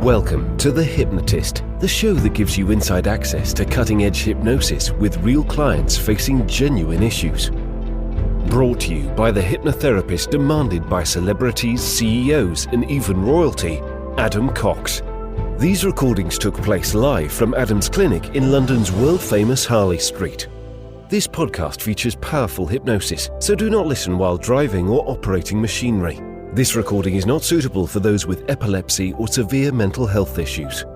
Welcome to The Hypnotist, the show that gives you inside access to cutting-edge hypnosis with real clients facing genuine issues. Brought to you by the hypnotherapist demanded by celebrities, CEOs, and even royalty, Adam Cox. These recordings took place live from Adam's clinic in London's world-famous Harley Street. This podcast features powerful hypnosis, so do not listen while driving or operating machinery. This recording is not suitable for those with epilepsy or severe mental health issues.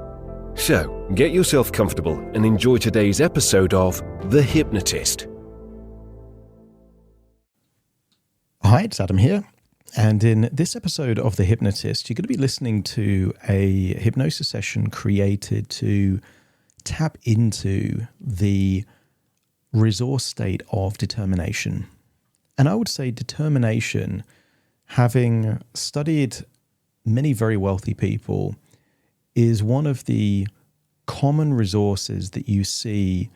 So, get yourself comfortable and enjoy today's episode of The Hypnotist. Hi, it's Adam here. And in this episode of The Hypnotist, you're going to be listening to a hypnosis session created to tap into the resource state of determination. And I would say determination, having studied many very wealthy people, is one of the common resources that you see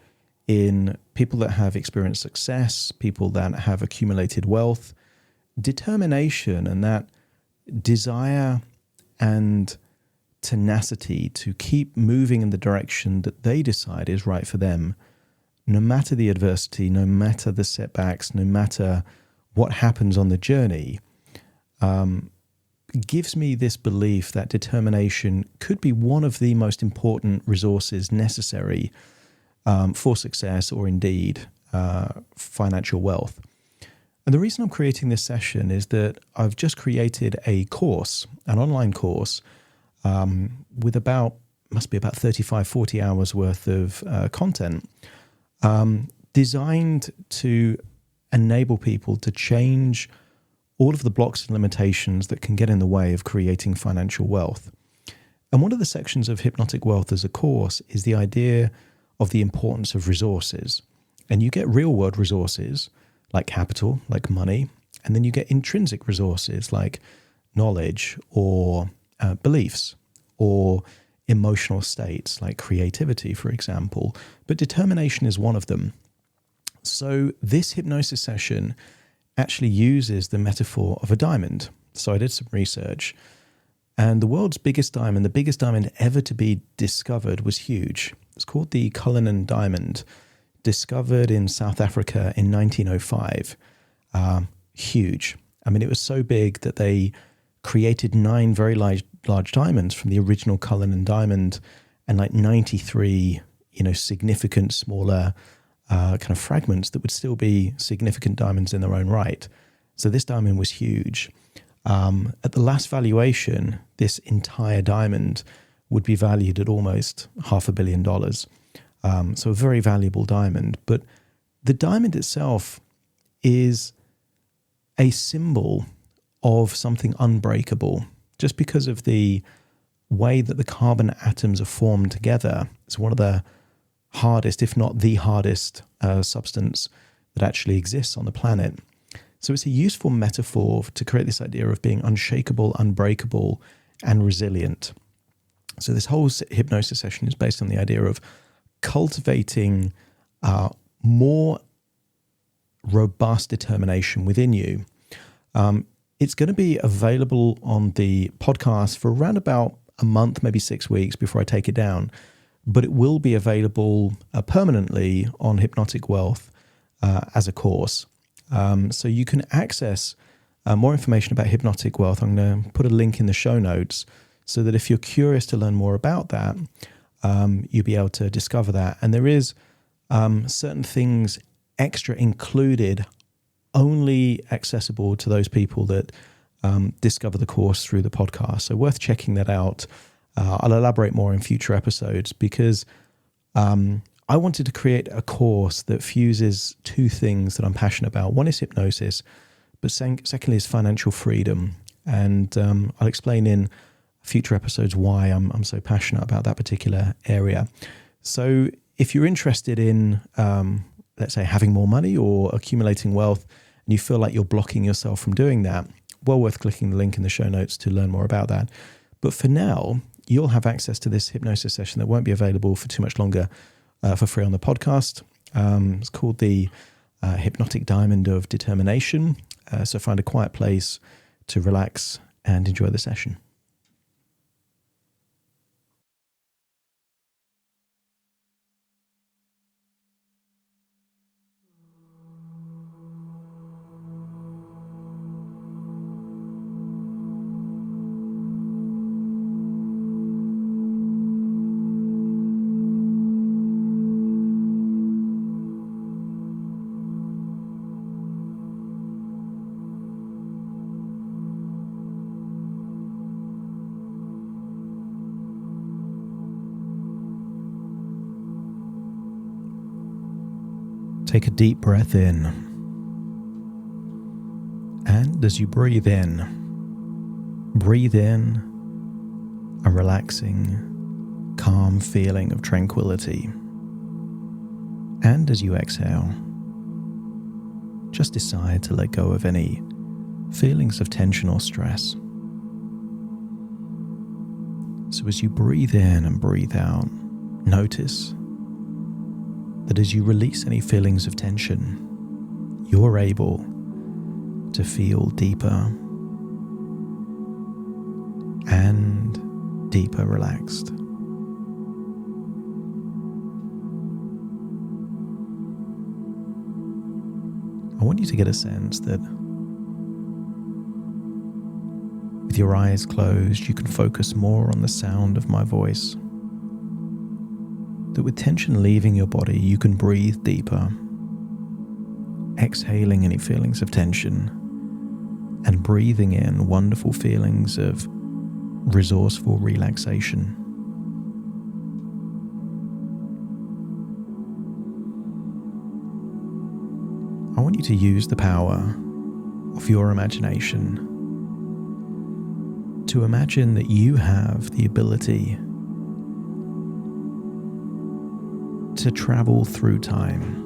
in people that have experienced success, people that have accumulated wealth. Determination and that desire and tenacity to keep moving in the direction that they decide is right for them, no matter the adversity, no matter the setbacks, no matter what happens on the journey, gives me this belief that determination could be one of the most important resources necessary for success or indeed financial wealth. And the reason I'm creating this session is that I've just created a course, an online course, with must be about 35, 40 hours worth of content, designed to enable people to change all of the blocks and limitations that can get in the way of creating financial wealth. And one of the sections of Hypnotic Wealth as a course is the idea of the importance of resources. And you get real-world resources like capital, like money, and then you get intrinsic resources like knowledge or beliefs or emotional states like creativity, for example. But determination is one of them. So this hypnosis session actually uses the metaphor of a diamond. So I did some research, and the world's biggest diamond, the biggest diamond ever to be discovered, was huge. It's called the Cullinan Diamond, discovered in South Africa in 1905. Huge. I mean, it was so big that they created 9 very large diamonds from the original Cullinan Diamond, and like 93, significant smaller kind of fragments that would still be significant diamonds in their own right. So this diamond was huge. At the last valuation, this entire diamond would be valued at almost $500 million. So a very valuable diamond. But the diamond itself is a symbol of something unbreakable, just because of the way that the carbon atoms are formed together. It's one of the hardest, if not the hardest, substance that actually exists on the planet. So it's a useful metaphor to create this idea of being unshakable, unbreakable, and resilient. So this whole hypnosis session is based on the idea of cultivating more robust determination within you. It's going to be available on the podcast for around about a month, maybe 6 weeks before I take it down. But it will be available permanently on Hypnotic Wealth as a course. So you can access more information about Hypnotic Wealth. I'm going to put a link in the show notes so that if you're curious to learn more about that, you'll be able to discover that. And there is certain things extra included, only accessible to those people that discover the course through the podcast. So worth checking that out. I'll elaborate more in future episodes because I wanted to create a course that fuses 2 things that I'm passionate about. One is hypnosis, but secondly is financial freedom. And I'll explain in future episodes why I'm so passionate about that particular area. So if you're interested in, let's say, having more money or accumulating wealth, and you feel like you're blocking yourself from doing that, well worth clicking the link in the show notes to learn more about that. But for now, you'll have access to this hypnosis session that won't be available for too much longer for free on the podcast. It's called the Hypnotic Diamond of Determination. So find a quiet place to relax and enjoy the session. Take a deep breath in. And as you breathe in a relaxing, calm feeling of tranquility. And as you exhale, just decide to let go of any feelings of tension or stress. So as you breathe in and breathe out, notice that as you release any feelings of tension, you're able to feel deeper and deeper relaxed. I want you to get a sense that with your eyes closed, you can focus more on the sound of my voice. That with tension leaving your body, you can breathe deeper, exhaling any feelings of tension and breathing in wonderful feelings of resourceful relaxation. I want you to use the power of your imagination to imagine that you have the ability to travel through time.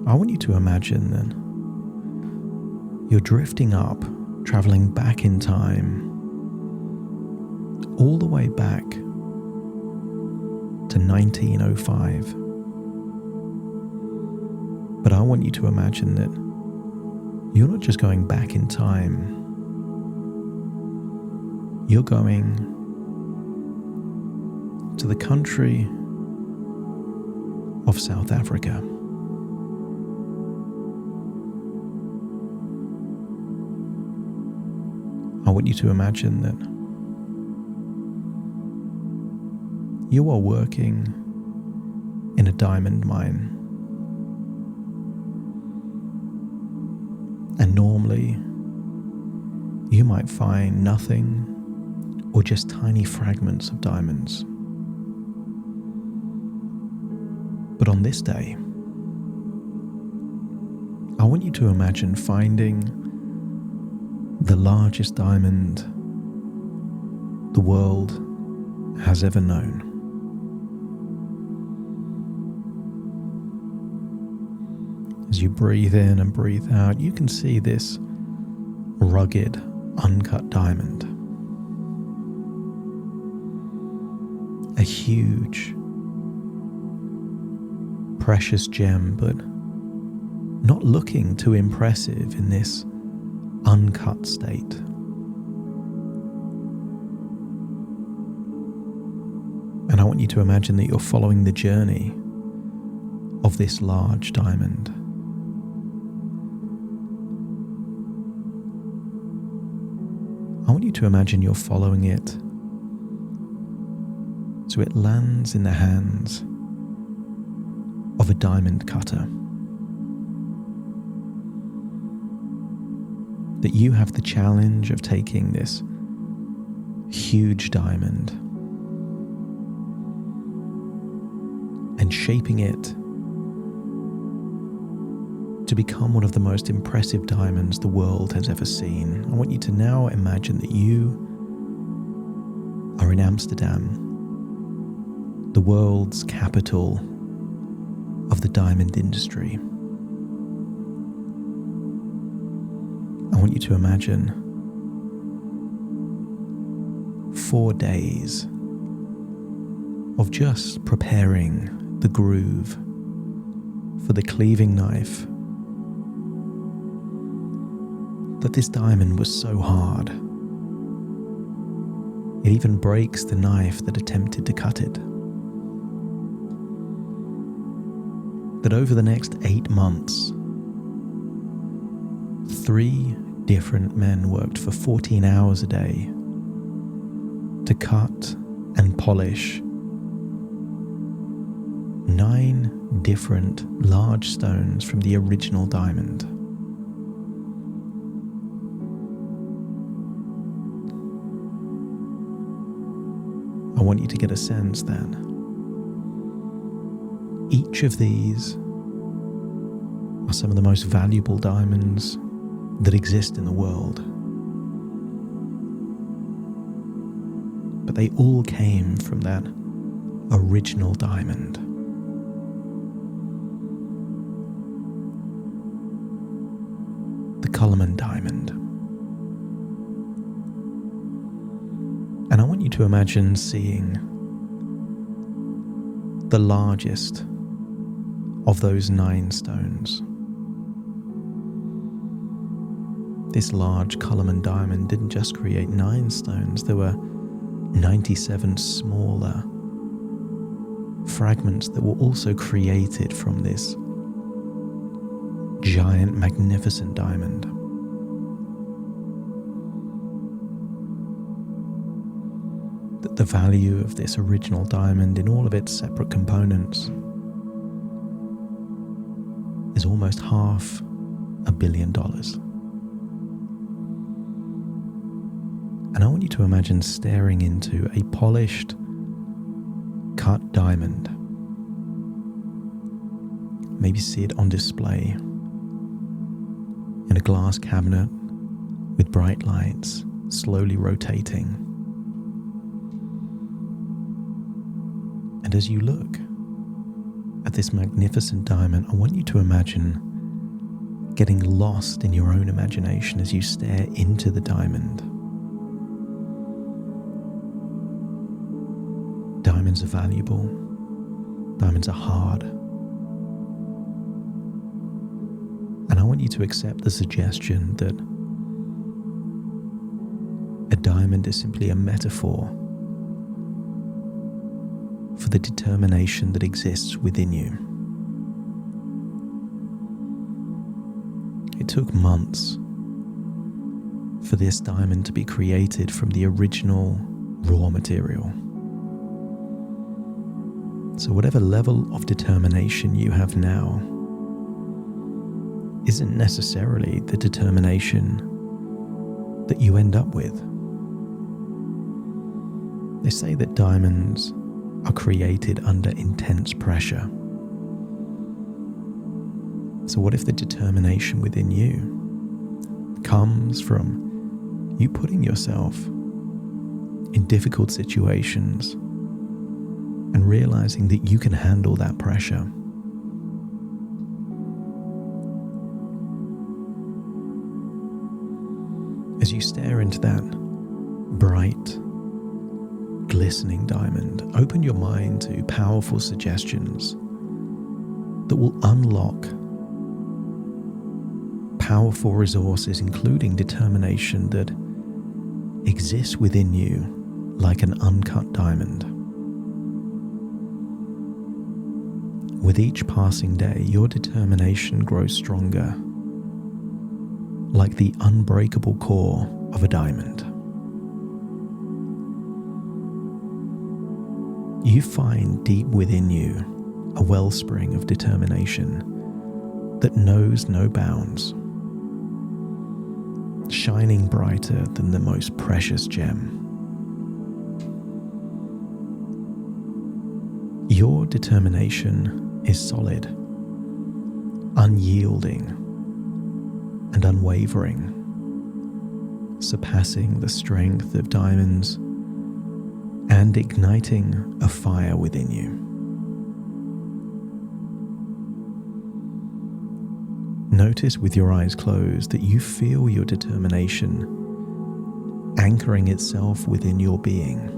I want you to imagine that you're drifting up, traveling back in time, all the way back to 1905. But I want you to imagine that you're not just going back in time, you're going to the country of South Africa. I want you to imagine that you are working in a diamond mine. And normally, you might find nothing or just tiny fragments of diamonds. But on this day, I want you to imagine finding the largest diamond the world has ever known. As you breathe in and breathe out, you can see this rugged, uncut diamond. A huge, precious gem, but not looking too impressive in this uncut state. And I want you to imagine that you're following the journey of this large diamond. I want you to imagine you're following it so it lands in the hands of a diamond cutter. That you have the challenge of taking this huge diamond and shaping it to become one of the most impressive diamonds the world has ever seen. I want you to now imagine that you are in Amsterdam, the world's capital of the diamond industry. I want you to imagine 4 days of just preparing the groove for the cleaving knife. That this diamond was so hard, it even breaks the knife that attempted to cut it. That over the next 8 months, 3 different men worked for 14 hours a day to cut and polish 9 different large stones from the original diamond. I want you to get a sense that Each of these are some of the most valuable diamonds that exist in the world. But they all came from that original diamond. The Cullinan diamond. And I want you to imagine seeing the largest of those 9 stones. This large Cullinan diamond didn't just create 9 stones, there were 97 smaller fragments that were also created from this giant, magnificent diamond. The value of this original diamond in all of its separate components is almost $500 million. And I want you to imagine staring into a polished, cut diamond. Maybe see it on display in a glass cabinet with bright lights slowly rotating. And as you look at this magnificent diamond, I want you to imagine getting lost in your own imagination as you stare into the diamond. Diamonds are valuable. Diamonds are hard. And I want you to accept the suggestion that a diamond is simply a metaphor for the determination that exists within you. It took months for this diamond to be created from the original raw material. So whatever level of determination you have now isn't necessarily the determination that you end up with. They say that diamonds are created under intense pressure. So what if the determination within you comes from you putting yourself in difficult situations and realizing that you can handle that pressure? As you stare into that bright, glistening diamond, open your mind to powerful suggestions that will unlock powerful resources, including determination that exists within you like an uncut diamond. With each passing day, your determination grows stronger, like the unbreakable core of a diamond. You find deep within you a wellspring of determination that knows no bounds, shining brighter than the most precious gem. Your determination is solid, unyielding, and unwavering, surpassing the strength of diamonds and igniting a fire within you. Notice with your eyes closed that you feel your determination anchoring itself within your being,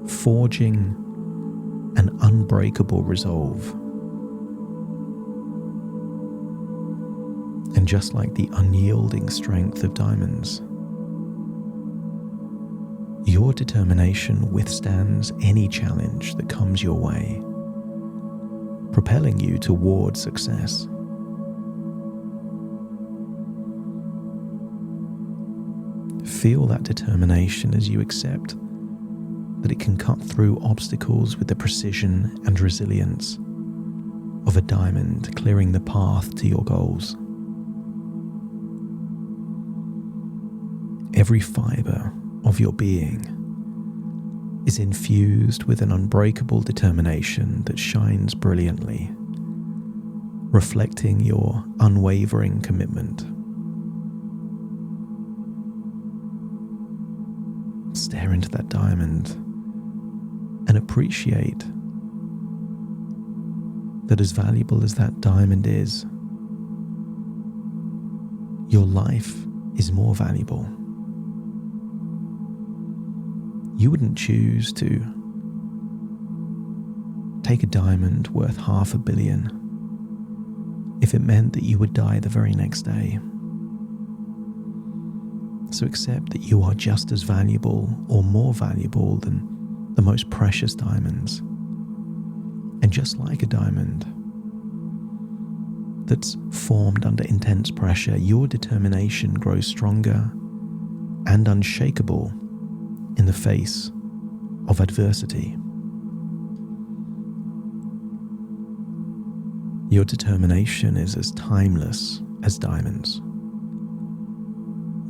forging an unbreakable resolve. And just like the unyielding strength of diamonds, your determination withstands any challenge that comes your way, propelling you toward success. Feel that determination as you accept that it can cut through obstacles with the precision and resilience of a diamond, clearing the path to your goals. Every fiber of your being is infused with an unbreakable determination that shines brilliantly, reflecting your unwavering commitment. Stare into that diamond and appreciate that as valuable as that diamond is, your life is more valuable. You wouldn't choose to take a diamond worth $500 million if it meant that you would die the very next day. So accept that you are just as valuable or more valuable than the most precious diamonds. And just like a diamond that's formed under intense pressure, your determination grows stronger and unshakable in the face of adversity. Your determination is as timeless as diamonds,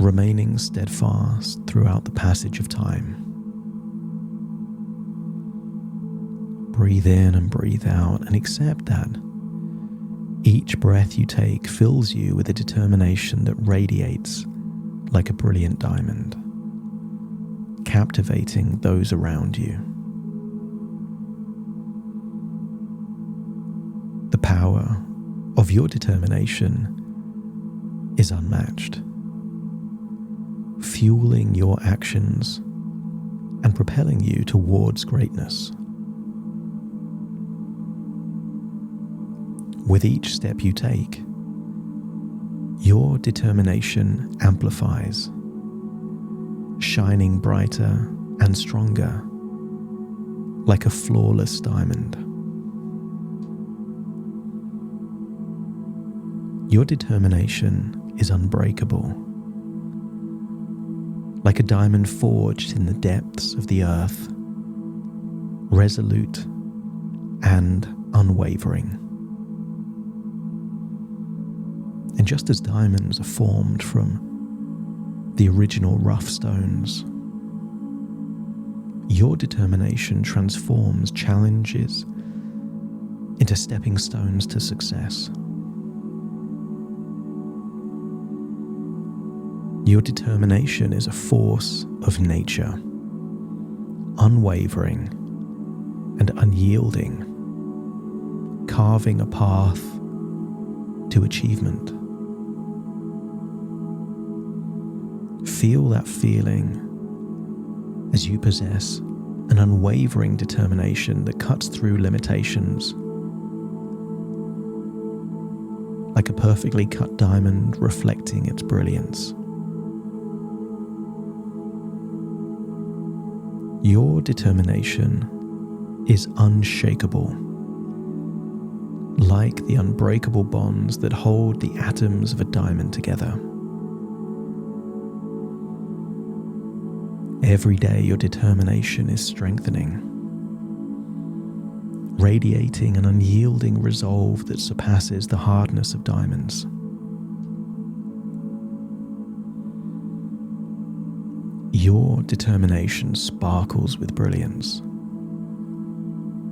remaining steadfast throughout the passage of time. Breathe in and breathe out and accept that each breath you take fills you with a determination that radiates like a brilliant diamond, captivating those around you. The power of your determination is unmatched, fueling your actions and propelling you towards greatness. With each step you take, your determination amplifies, shining brighter and stronger like a flawless diamond. Your determination is unbreakable, like a diamond forged in the depths of the earth, resolute and unwavering. And just as diamonds are formed from the original rough stones, your determination transforms challenges into stepping stones to success. Your determination is a force of nature, unwavering and unyielding, carving a path to achievement. Feel that feeling as you possess an unwavering determination that cuts through limitations, like a perfectly cut diamond reflecting its brilliance. Your determination is unshakable, like the unbreakable bonds that hold the atoms of a diamond together. Every day your determination is strengthening, radiating an unyielding resolve that surpasses the hardness of diamonds. Your determination sparkles with brilliance,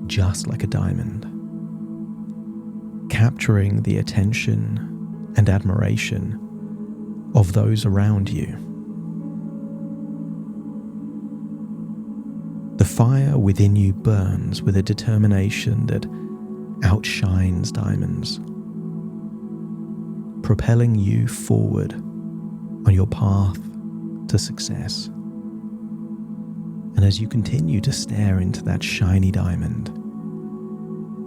just like a diamond, capturing the attention and admiration of those around you. The fire within you burns with a determination that outshines diamonds, propelling you forward on your path to success. And as you continue to stare into that shiny diamond,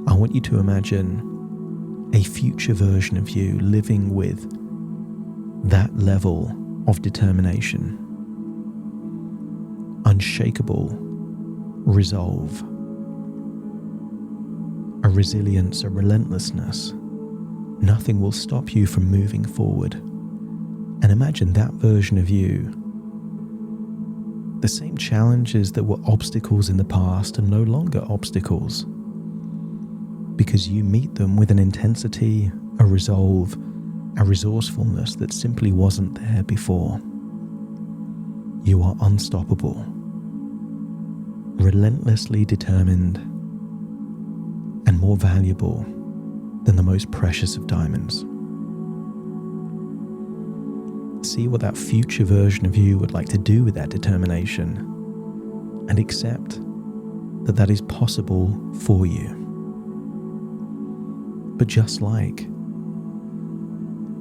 I want you to imagine a future version of you living with that level of determination, unshakable resolve, a resilience, a relentlessness. Nothing will stop you from moving forward. And imagine that version of you. The same challenges that were obstacles in the past are no longer obstacles, because you meet them with an intensity, a resolve, a resourcefulness that simply wasn't there before. You are unstoppable. relentlessly determined, and more valuable than the most precious of diamonds. See what that future version of you would like to do with that determination, and accept that that is possible for you. But just like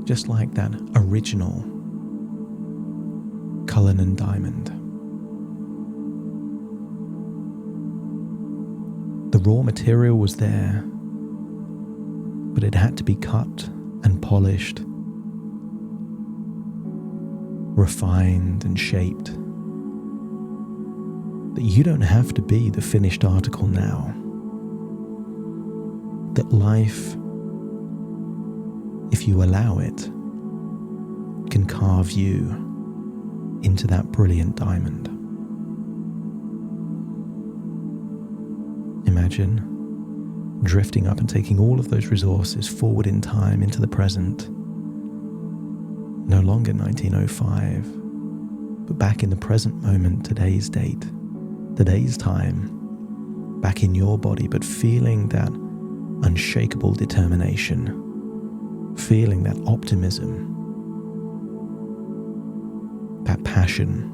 that original Cullinan diamond, the raw material was there, but it had to be cut and polished, refined and shaped. That you don't have to be the finished article now. That life, if you allow it, can carve you into that brilliant diamond. Imagine drifting up and taking all of those resources forward in time into the present. No longer 1905, but back in the present moment, today's date, today's time, back in your body, but feeling that unshakable determination, feeling that optimism, that passion,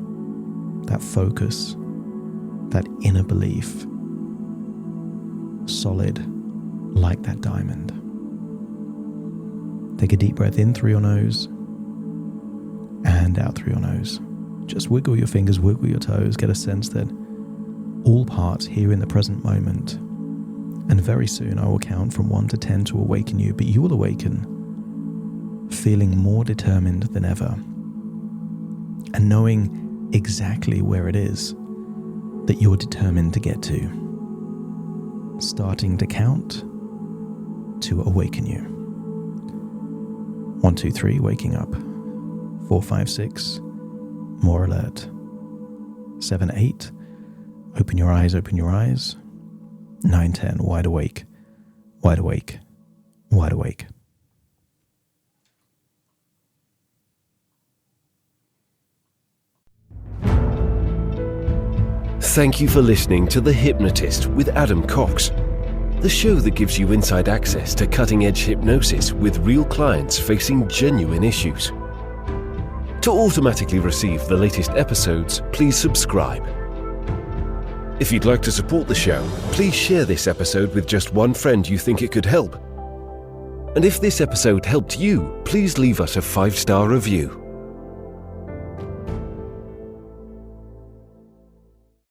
that focus, that inner belief, solid like that diamond. Take a deep breath in through your nose and out through your nose. Just wiggle your fingers, wiggle your toes, get a sense that all parts here in the present moment. And very soon I will count from 1 to 10 to awaken you, but you will awaken feeling more determined than ever and knowing exactly where it is that you're determined to get to. Starting to count to awaken you. 1, 2, 3, waking up. 4, 5, 6, more alert. 7, 8, open your eyes, open your eyes. 9, 10, wide awake, wide awake, wide awake. Thank you for listening to The Hypnotist with Adam Cox, the show that gives you inside access to cutting-edge hypnosis with real clients facing genuine issues. To automatically receive the latest episodes, please subscribe. If you'd like to support the show, please share this episode with just one friend you think it could help. And if this episode helped you, please leave us a 5-star review.